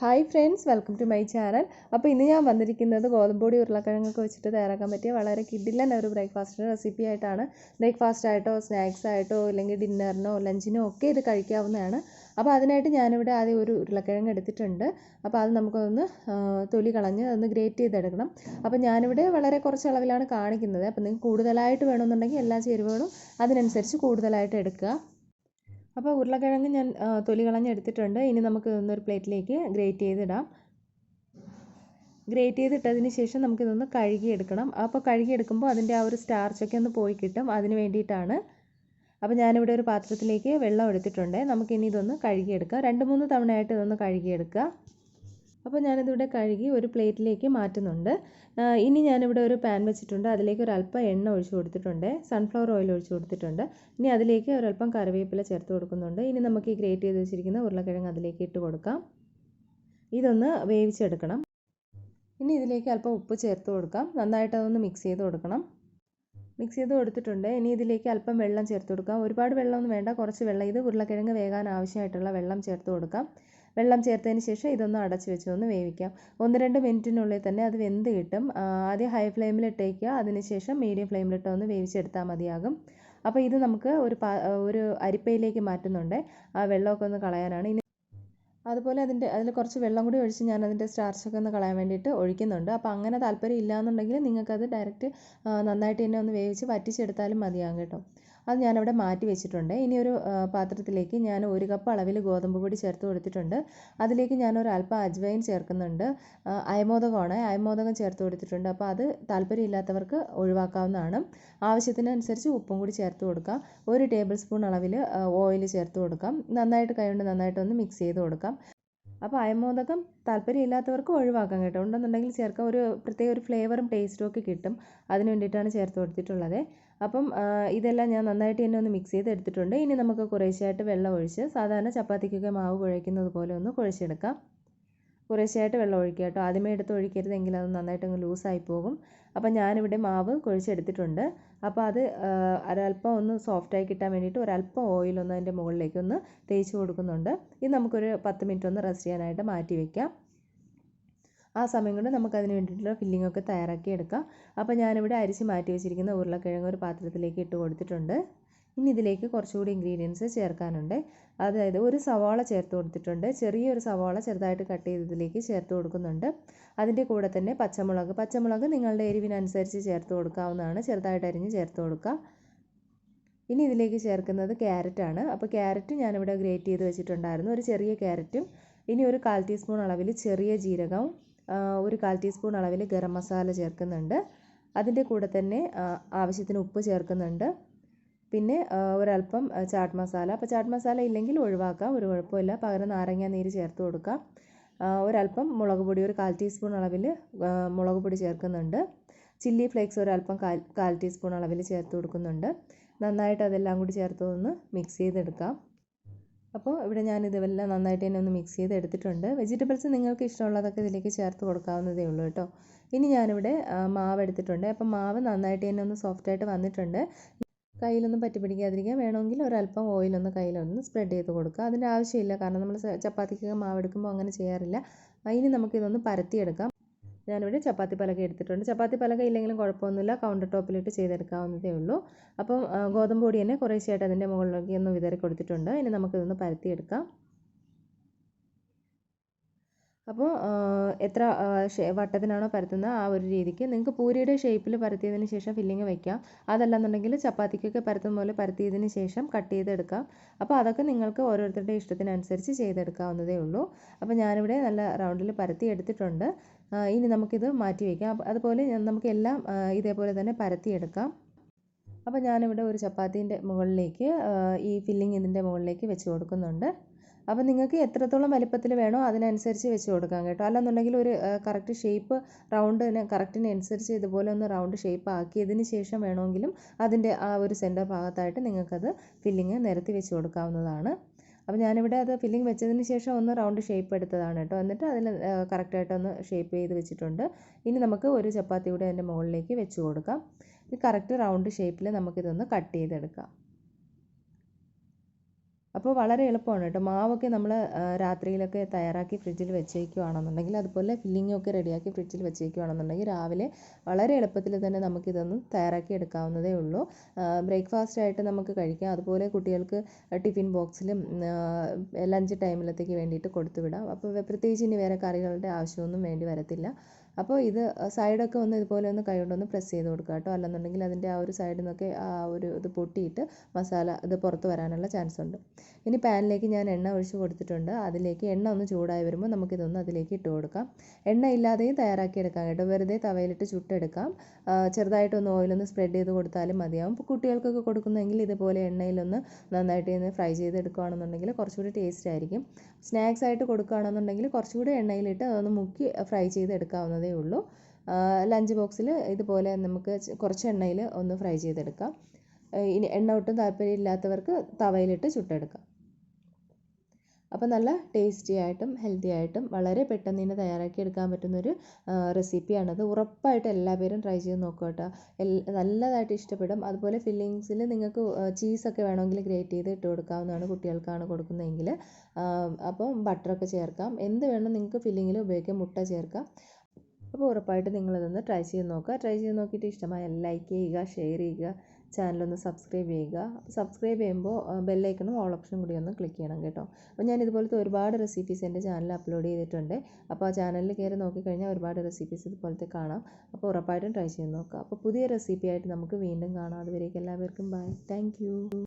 Hi friends, welcome to my channel. അപ്പോൾ ഇന്ന് ഞാൻ വന്നിരിക്കുന്നത് ഗോതമ്പൊടി ഉരുളക്കിഴങ്ങൊക്കെ വെച്ചിട്ട് തയ്യാറാക്കാൻ പറ്റിയ വളരെ കിടിലൻ ഒരു ബ്രേക്ക്ഫാസ്റ്റിൻ്റെ റെസിപ്പി ആയിട്ടാണ്. ബ്രേക്ക്ഫാസ്റ്റ് ആയിട്ടോ സ്നാക്സ് ആയിട്ടോ അല്ലെങ്കിൽ ഡിന്നറിനോ ലഞ്ചിനോ ഒക്കെ ഇത് കഴിക്കാവുന്നതാണ്. അപ്പോൾ അതിനായിട്ട് ഞാനിവിടെ ആദ്യം ഒരു ഉരുളക്കിഴങ്ങ് എടുത്തിട്ടുണ്ട്. അപ്പോൾ അത് നമുക്കൊന്ന് തൊലി കളഞ്ഞ് അതൊന്ന് ഗ്രേറ്റ് ചെയ്തെടുക്കണം. അപ്പോൾ ഞാനിവിടെ വളരെ കുറച്ച് അളവിലാണ് കാണിക്കുന്നത്. അപ്പോൾ നിങ്ങൾക്ക് കൂടുതലായിട്ട് വേണമെന്നുണ്ടെങ്കിൽ എല്ലാ ചേരുവകളും അതിനനുസരിച്ച് കൂടുതലായിട്ട് എടുക്കുക. അപ്പോൾ ഉരുളക്കിഴങ്ങ് ഞാൻ തൊലി കളഞ്ഞെടുത്തിട്ടുണ്ട്. ഇനി നമുക്ക് ഇതൊന്നൊരു പ്ലേറ്റിലേക്ക് ഗ്രേറ്റ് ചെയ്തിടാം. ഗ്രേറ്റ് ചെയ്തിട്ടതിന് ശേഷം നമുക്കിതൊന്ന് കഴുകിയെടുക്കണം. അപ്പോൾ കഴുകിയെടുക്കുമ്പോൾ അതിൻ്റെ ആ ഒരു സ്റ്റാർച്ചൊക്കെ ഒന്ന് പോയി കിട്ടും. അതിന് വേണ്ടിയിട്ടാണ്. അപ്പോൾ ഞാനിവിടെ ഒരു പാത്രത്തിലേക്ക് വെള്ളം എടുത്തിട്ടുണ്ട്. നമുക്കിനി ഇതൊന്ന് കഴുകിയെടുക്കാം. 2-3 തവണയായിട്ട് ഇതൊന്ന് കഴുകിയെടുക്കുക. അപ്പോൾ ഞാനിതിവിടെ കഴുകി ഒരു പ്ലേറ്റിലേക്ക് മാറ്റുന്നുണ്ട്. ഇനി ഞാനിവിടെ ഒരു പാൻ വെച്ചിട്ടുണ്ട്. അതിലേക്ക് ഒരല്പം എണ്ണ ഒഴിച്ച് കൊടുത്തിട്ടുണ്ട്. സൺഫ്ലവർ ഓയിൽ ഒഴിച്ച് കൊടുത്തിട്ടുണ്ട്. ഇനി അതിലേക്ക് ഒരല്പം കറിവേപ്പില ചേർത്ത് കൊടുക്കുന്നുണ്ട്. ഇനി നമുക്ക് ഈ ഗ്രേറ്റ് ചെയ്ത് വെച്ചിരിക്കുന്ന ഉരുളക്കിഴങ്ങ് അതിലേക്ക് ഇട്ട് കൊടുക്കാം. ഇതൊന്ന് വേവിച്ചെടുക്കണം. ഇനി ഇതിലേക്ക് അല്പം ഉപ്പ് ചേർത്ത് കൊടുക്കാം. നന്നായിട്ട് അതൊന്ന് മിക്സ് ചെയ്ത് കൊടുക്കണം. മിക്സ് ചെയ്ത് കൊടുത്തിട്ടുണ്ട്. ഇനി ഇതിലേക്ക് അല്പം വെള്ളം ചേർത്ത് കൊടുക്കാം. ഒരുപാട് വെള്ളമൊന്നും വേണ്ട, കുറച്ച് വെള്ളം. ഇത് ഉരുളക്കിഴങ്ങ് വേകാൻ ആവശ്യമായിട്ടുള്ള വെള്ളം ചേർത്ത് കൊടുക്കാം. വെള്ളം ചേർത്തതിന് ശേഷം ഇതൊന്ന് അടച്ച് വെച്ച് ഒന്ന് വേവിക്കാം. 1-2 മിനിറ്റിനുള്ളിൽ തന്നെ അത് വെന്ത് കിട്ടും. ആദ്യം ഹൈ ഫ്ലെയിമിൽ ഇട്ടേക്കുക, അതിനുശേഷം മീഡിയം ഫ്ലെയിമിലിട്ട് ഒന്ന് വേവിച്ചെടുത്താൽ മതിയാകും. അപ്പോൾ ഇത് നമുക്ക് ഒരു അരിപ്പയിലേക്ക് മാറ്റുന്നുണ്ട്. ആ വെള്ളമൊക്കെ ഒന്ന് കളയാനാണ്. ഇനി അതുപോലെ അതിൽ കുറച്ച് വെള്ളം കൂടി ഒഴിച്ച് ഞാൻ അതിൻ്റെ സ്റ്റാർച്ചൊക്കെ ഒന്ന് കളയാൻ വേണ്ടിയിട്ട് ഒഴിക്കുന്നുണ്ട്. അപ്പോൾ അങ്ങനെ താല്പര്യം ഇല്ലയെന്നുണ്ടെങ്കിൽ നിങ്ങൾക്കത് ഡയറക്റ്റ് നന്നായിട്ട് തന്നെ ഒന്ന് വേവിച്ച് വറ്റിച്ചെടുത്താലും മതിയാകും കേട്ടോ. അത് ഞാനവിടെ മാറ്റി വെച്ചിട്ടുണ്ട്. ഇനി ഒരു പാത്രത്തിലേക്ക് ഞാൻ 1 കപ്പ് അളവിൽ ഗോതമ്പ് പൊടി ചേർത്ത് കൊടുത്തിട്ടുണ്ട്. അതിലേക്ക് ഞാനൊരു അല്പം അജ്വൈൻ ചേർക്കുന്നുണ്ട്. അയമോദകമാണ്, അയമോദകം ചേർത്ത് കൊടുത്തിട്ടുണ്ട്. അപ്പോൾ അത് താല്പര്യമില്ലാത്തവർക്ക് ഒഴിവാക്കാവുന്നതാണ്. ആവശ്യത്തിനനുസരിച്ച് ഉപ്പും കൂടി ചേർത്ത് കൊടുക്കാം. 1 ടേബിൾ സ്പൂൺ അളവിൽ ഓയിൽ ചേർത്ത് കൊടുക്കാം. നന്നായിട്ട് കൈകൊണ്ട് നന്നായിട്ടൊന്ന് മിക്സ് ചെയ്ത് കൊടുക്കാം. അപ്പോൾ അയമോദകം താല്പര്യമില്ലാത്തവർക്ക് ഒഴിവാക്കാം കേട്ടോ. ഉണ്ടെന്നുണ്ടെങ്കിൽ ചേർക്കാം. ഒരു പ്രത്യേക ഒരു ഫ്ലേവറും ടേസ്റ്റും ഒക്കെ കിട്ടും. അതിന് വേണ്ടിയിട്ടാണ് ചേർത്ത് കൊടുത്തിട്ടുള്ളത്. അപ്പം ഇതെല്ലാം ഞാൻ നന്നായിട്ട് തന്നെ ഒന്ന് മിക്സ് ചെയ്ത് എടുത്തിട്ടുണ്ട്. ഇനി നമുക്ക് കുറേശ്ശെയായിട്ട് വെള്ളം ഒഴിച്ച് സാധാരണ ചപ്പാത്തിക്കൊക്കെ മാവ് കുഴയ്ക്കുന്നത് പോലെ ഒന്ന് കുഴച്ചെടുക്കാം. കുറേശ്ശെയായിട്ട് വെള്ളം ഒഴിക്കുക കേട്ടോ. ആദ്യമേ എടുത്ത് ഒഴിക്കരുതെങ്കിൽ അത് നന്നായിട്ട് അങ്ങ് ലൂസായി പോകും. അപ്പം ഞാനിവിടെ മാവ് കുഴച്ചെടുത്തിട്ടുണ്ട്. അപ്പോൾ അത് ഒരല്പം ഒന്ന് സോഫ്റ്റായി കിട്ടാൻ വേണ്ടിയിട്ട് ഒരല്പം ഓയിലൊന്ന് അതിൻ്റെ മുകളിലേക്ക് ഒന്ന് തേച്ച് കൊടുക്കുന്നുണ്ട്. ഇത് നമുക്കൊരു 10 മിനിറ്റ് ഒന്ന് റെസ്റ്റ് ചെയ്യാനായിട്ട് മാറ്റി വയ്ക്കാം. ആ സമയം കൊണ്ട് നമുക്കതിന് വേണ്ടിയിട്ടുള്ള ഫില്ലിംഗ് ഒക്കെ തയ്യാറാക്കി എടുക്കാം. അപ്പോൾ ഞാനിവിടെ അരിച്ച് മാറ്റി വെച്ചിരിക്കുന്ന ഉരുളക്കിഴങ്ങ് ഒരു പാത്രത്തിലേക്ക് ഇട്ട് കൊടുത്തിട്ടുണ്ട്. ഇനി ഇതിലേക്ക് കുറച്ചുകൂടി ഇൻഗ്രീഡിയൻസ് ചേർക്കാനുണ്ട്. അതായത് ഒരു സവാള ചേർത്ത് കൊടുത്തിട്ടുണ്ട്. ചെറിയൊരു സവാള ചെറുതായിട്ട് കട്ട് ചെയ്ത് ഇതിലേക്ക് ചേർത്ത് കൊടുക്കുന്നുണ്ട്. അതിൻ്റെ കൂടെ തന്നെ പച്ചമുളക് നിങ്ങളുടെ എരിവിനനുസരിച്ച് ചേർത്ത് കൊടുക്കാവുന്നതാണ്. ചെറുതായിട്ട് അരിഞ്ഞ് ചേർത്ത് കൊടുക്കുക. ഇനി ഇതിലേക്ക് ചേർക്കുന്നത് ക്യാരറ്റാണ്. അപ്പോൾ ക്യാരറ്റ് ഞാനിവിടെ ഗ്രേറ്റ് ചെയ്ത് വെച്ചിട്ടുണ്ടായിരുന്നു, ഒരു ചെറിയ ക്യാരറ്റും. ഇനി ഒരു 1/4 ടീസ്പൂൺ അളവിൽ ചെറിയ ജീരകവും ഒരു 1/4 ടീസ്പൂൺ അളവിൽ ഗരം മസാല ചേർക്കുന്നുണ്ട്. അതിൻ്റെ കൂടെ തന്നെ ആവശ്യത്തിന് ഉപ്പ് ചേർക്കുന്നുണ്ട്. പിന്നെ ഒരല്പം ചാട്ട് മസാല. അപ്പോൾ ചാട്ട് മസാല ഇല്ലെങ്കിൽ ഒഴിവാക്കാം, ഒരു കുഴപ്പമില്ല. പകരം നാരങ്ങ നീര് ചേർത്ത് കൊടുക്കാം. ഒരല്പം മുളക് പൊടി, ഒരു 1/4 ടീസ്പൂൺ അളവിൽ മുളക് പൊടി ചേർക്കുന്നുണ്ട്. ചില്ലി ഫ്ലേക്സ് ഒരല്പം 1/4 ടീസ്പൂൺ അളവിൽ ചേർത്ത് കൊടുക്കുന്നുണ്ട്. നന്നായിട്ട് അതെല്ലാം കൂടി ചേർത്ത് ഒന്ന് മിക്സ് ചെയ്തെടുക്കാം. അപ്പോൾ ഇവിടെ ഞാനിതെല്ലാം നന്നായിട്ട് തന്നെ ഒന്ന് മിക്സ് ചെയ്ത് എടുത്തിട്ടുണ്ട്. വെജിറ്റബിൾസ് നിങ്ങൾക്ക് ഇഷ്ടമുള്ളതൊക്കെ ഇതിലേക്ക് ചേർത്ത് കൊടുക്കാവുന്നതേ ഉള്ളൂ കേട്ടോ. ഇനി ഞാനിവിടെ മാവ് എടുത്തിട്ടുണ്ട്. അപ്പം മാവ് നന്നായിട്ട് തന്നെ ഒന്ന് സോഫ്റ്റായിട്ട് വന്നിട്ടുണ്ട്. കയ്യിലൊന്നും പറ്റി പിടിക്കാതിരിക്കാൻ വേണമെങ്കിൽ ഒരല്പം ഓയിലൊന്ന് കയ്യിലൊന്ന് സ്പ്രെഡ് ചെയ്ത് കൊടുക്കുക. അതിൻ്റെ ആവശ്യമില്ല, കാരണം നമ്മൾ ചപ്പാത്തിക്കൊക്കെ മാവ് എടുക്കുമ്പോൾ അങ്ങനെ ചെയ്യാറില്ല. ഇനി നമുക്കിതൊന്ന് പരത്തിയെടുക്കാം. ഞാനിവിടെ ചപ്പാത്തി പലക എടുത്തിട്ടുണ്ട്. ചപ്പാത്തി പലക ഇല്ലെങ്കിലും കുഴപ്പമൊന്നുമില്ല, കൗണ്ടർ ടോപ്പിലിട്ട് ചെയ്തെടുക്കാവുന്നതേ ഉള്ളൂ. അപ്പം ഗോതമ്പ് പൊടി തന്നെ കുറേശ്ശെയായിട്ട് അതിൻ്റെ മുകളിലേക്ക് ഒന്ന് വിതറി കൊടുത്തിട്ടുണ്ട്. ഇനി നമുക്കിതൊന്ന് പരത്തിയെടുക്കാം. അപ്പോൾ എത്ര വട്ടത്തിനാണോ പരത്തുന്നത് ആ ഒരു രീതിക്ക് നിങ്ങൾക്ക് പൂരിയുടെ ഷേപ്പിൽ പരത്തിയതിന് ശേഷം ഫില്ലിങ് വയ്ക്കാം. അതല്ലെന്നുണ്ടെങ്കിൽ ചപ്പാത്തിക്കൊക്കെ പരത്തുന്ന പോലെ പരത്തിയതിന് ശേഷം കട്ട് ചെയ്തെടുക്കാം. അപ്പോൾ അതൊക്കെ നിങ്ങൾക്ക് ഓരോരുത്തരുടെ ഇഷ്ടത്തിനനുസരിച്ച് ചെയ്തെടുക്കാവുന്നതേ ഉള്ളൂ. അപ്പോൾ ഞാനിവിടെ നല്ല റൗണ്ടിൽ പരത്തി എടുത്തിട്ടുണ്ട്. ഇനി നമുക്കിത് മാറ്റി വയ്ക്കാം. അതുപോലെ നമുക്ക് എല്ലാം ഇതേപോലെ തന്നെ പരത്തിയെടുക്കാം. അപ്പോൾ ഞാനിവിടെ ഒരു ചപ്പാത്തീൻ്റെ മുകളിലേക്ക് ഈ ഫില്ലിങ് ഇതിൻ്റെ മുകളിലേക്ക് വെച്ച് കൊടുക്കുന്നുണ്ട്. അപ്പോൾ നിങ്ങൾക്ക് എത്രത്തോളം വലിപ്പത്തിൽ വേണോ അതിനനുസരിച്ച് വെച്ച് കൊടുക്കാം കേട്ടോ. അല്ലെന്നുണ്ടെങ്കിൽ ഒരു കറക്റ്റ് ഷേപ്പ് റൗണ്ടിന് കറക്റ്റിനനുസരിച്ച് ഇതുപോലെ ഒന്ന് റൗണ്ട് ഷേപ്പ് ആക്കിയതിന് ശേഷം വേണമെങ്കിലും അതിൻ്റെ ആ ഒരു സെൻറ്റർ ഭാഗത്തായിട്ട് നിങ്ങൾക്കത് ഫില്ലിങ് നിരത്തി വെച്ച് കൊടുക്കാവുന്നതാണ്. അപ്പോൾ ഞാനിവിടെ അത് ഫില്ലിങ് വെച്ചതിന് ശേഷം ഒന്ന് റൗണ്ട് ഷേപ്പ് എടുത്തതാണ് കേട്ടോ. എന്നിട്ട് അതിൽ കറക്റ്റായിട്ടൊന്ന് ഷേപ്പ് ചെയ്ത് വെച്ചിട്ടുണ്ട്. ഇനി നമുക്ക് ഒരു ചപ്പാത്തി കൂടെ അതിൻ്റെ മുകളിലേക്ക് വെച്ച് കൊടുക്കാം. ഈ കറക്റ്റ് റൗണ്ട് ഷേപ്പിൽ നമുക്കിതൊന്ന് കട്ട് ചെയ്തെടുക്കാം. അപ്പോൾ വളരെ എളുപ്പമാണ് കേട്ടോ. മാവൊക്കെ നമ്മൾ രാത്രിയിലൊക്കെ തയ്യാറാക്കി ഫ്രിഡ്ജിൽ വെച്ചേക്കുകയാണെന്നുണ്ടെങ്കിൽ, അതുപോലെ ഫില്ലിങ്ങൊക്കെ റെഡിയാക്കി ഫ്രിഡ്ജിൽ വെച്ചേക്കുകയാണെന്നുണ്ടെങ്കിൽ രാവിലെ വളരെ എളുപ്പത്തിൽ തന്നെ നമുക്കിതൊന്ന് തയ്യാറാക്കി എടുക്കാവുന്നതേ ഉള്ളൂ. ബ്രേക്ക്ഫാസ്റ്റ് ആയിട്ട് നമുക്ക് കഴിക്കാം. അതുപോലെ കുട്ടികൾക്ക് ടിഫിൻ ബോക്സിലും ലഞ്ച് ടൈമിലത്തേക്ക് വേണ്ടിയിട്ട് കൊടുത്തു വിടാം. അപ്പോൾ പ്രത്യേകിച്ച് ഇനി വേറെ കറികളുടെ ആവശ്യമൊന്നും വേണ്ടി വരത്തില്ല. അപ്പോൾ ഇത് സൈഡൊക്കെ ഒന്ന് ഇതുപോലെ ഒന്ന് കൈകൊണ്ടൊന്ന് പ്രസ് ചെയ്ത് കൊടുക്കുക കേട്ടോ. അല്ലെന്നുണ്ടെങ്കിൽ അതിൻ്റെ ആ ഒരു സൈഡിൽ നിന്നൊക്കെ ആ ഒരു ഇത് പൊട്ടിയിട്ട് മസാല ഇത് പുറത്ത് വരാനുള്ള ചാൻസ് ഉണ്ട്. ഇനി പാനിലേക്ക് ഞാൻ എണ്ണ ഒഴിച്ച് കൊടുത്തിട്ടുണ്ട്. അതിലേക്ക് എണ്ണ ഒന്ന് ചൂടായി വരുമ്പോൾ നമുക്കിതൊന്ന് അതിലേക്ക് ഇട്ട് കൊടുക്കാം. എണ്ണ ഇല്ലാതെയും തയ്യാറാക്കി എടുക്കാം കേട്ടോ. വെറുതെ തവയിലിട്ട് ചുട്ടെടുക്കാം. ചെറുതായിട്ടൊന്ന് ഓയിലൊന്ന് സ്പ്രെഡ് ചെയ്ത് കൊടുത്താലും മതിയാവും. ഇപ്പോൾ കുട്ടികൾക്കൊക്കെ കൊടുക്കുന്നതെങ്കിൽ ഇതുപോലെ എണ്ണയിലൊന്ന് നന്നായിട്ട് ഒന്ന് ഫ്രൈ ചെയ്തെടുക്കുകയാണെന്നുണ്ടെങ്കിൽ കുറച്ചുകൂടി ടേസ്റ്റ് ആയിരിക്കും. സ്നാക്സ് ആയിട്ട് കൊടുക്കുകയാണെന്നുണ്ടെങ്കിൽ കുറച്ചുകൂടി എണ്ണയിലിട്ട് അതൊന്ന് മുക്കി ഫ്രൈ ചെയ്തെടുക്കാവുന്നതേ ഉള്ളൂ. ലഞ്ച് ബോക്സിൽ ഇതുപോലെ നമുക്ക് കുറച്ച് എണ്ണയിൽ ഒന്ന് ഫ്രൈ ചെയ്തെടുക്കാം. ഇനി എണ്ണ ഒട്ടും താല്പര്യമില്ലാത്തവർക്ക് തവയിലിട്ട് ചുട്ടെടുക്കാം. അപ്പോൾ നല്ല ടേസ്റ്റി ആയിട്ടും ഹെൽത്തി ആയിട്ടും വളരെ പെട്ടെന്ന് തന്നെ തയ്യാറാക്കി എടുക്കാൻ പറ്റുന്നൊരു റെസിപ്പിയാണത്. ഉറപ്പായിട്ട് എല്ലാവരും ട്രൈ ചെയ്ത് നോക്കുക കേട്ടോ. നല്ലതായിട്ട് ഇഷ്ടപ്പെടും. അതുപോലെ ഫില്ലിങ്സിൽ നിങ്ങൾക്ക് ചീസൊക്കെ വേണമെങ്കിൽ ഗ്രേറ്റ് ചെയ്ത് ഇട്ട് കൊടുക്കാവുന്നതാണ്, കുട്ടികൾക്കാണ് കൊടുക്കുന്നതെങ്കിൽ. അപ്പോൾ ബട്ടറൊക്കെ ചേർക്കാം. എന്ത് വേണം നിങ്ങൾക്ക് ഫില്ലിങ്ങിൽ ഉപയോഗിക്കാം. മുട്ട ചേർക്കാം. അപ്പോൾ ഉറപ്പായിട്ട് നിങ്ങളിതൊന്ന് ട്രൈ ചെയ്ത് നോക്കുക. ട്രൈ ചെയ്ത് നോക്കിയിട്ട് ഇഷ്ടമായ ലൈക്ക് ചെയ്യുക, ഷെയർ ചെയ്യുക, ചാനലൊന്ന് സബ്സ്ക്രൈബ് ചെയ്യുക. സബ്സ്ക്രൈബ് ചെയ്യുമ്പോൾ ബെല്ലൈക്കണും ഓൾ ഓപ്ഷനും കൂടി ഒന്ന് ക്ലിക്ക് ചെയ്യണം കേട്ടോ. അപ്പോൾ ഞാൻ ഇതുപോലത്തെ ഒരുപാട് റെസിപ്പീസ് എൻ്റെ ചാനലിൽ അപ്ലോഡ് ചെയ്തിട്ടുണ്ട്. അപ്പോൾ ആ ചാനലിൽ കയറി നോക്കിക്കഴിഞ്ഞാൽ ഒരുപാട് റെസിപ്പീസ് ഇതുപോലത്തെ കാണാം. അപ്പോൾ ഉറപ്പായിട്ടും ട്രൈ ചെയ്ത് നോക്കുക. അപ്പോൾ പുതിയ റെസിപ്പി ആയിട്ട് നമുക്ക് വീണ്ടും കാണാം. അതുവരേക്കും എല്ലാവർക്കും ബൈ. Thank you.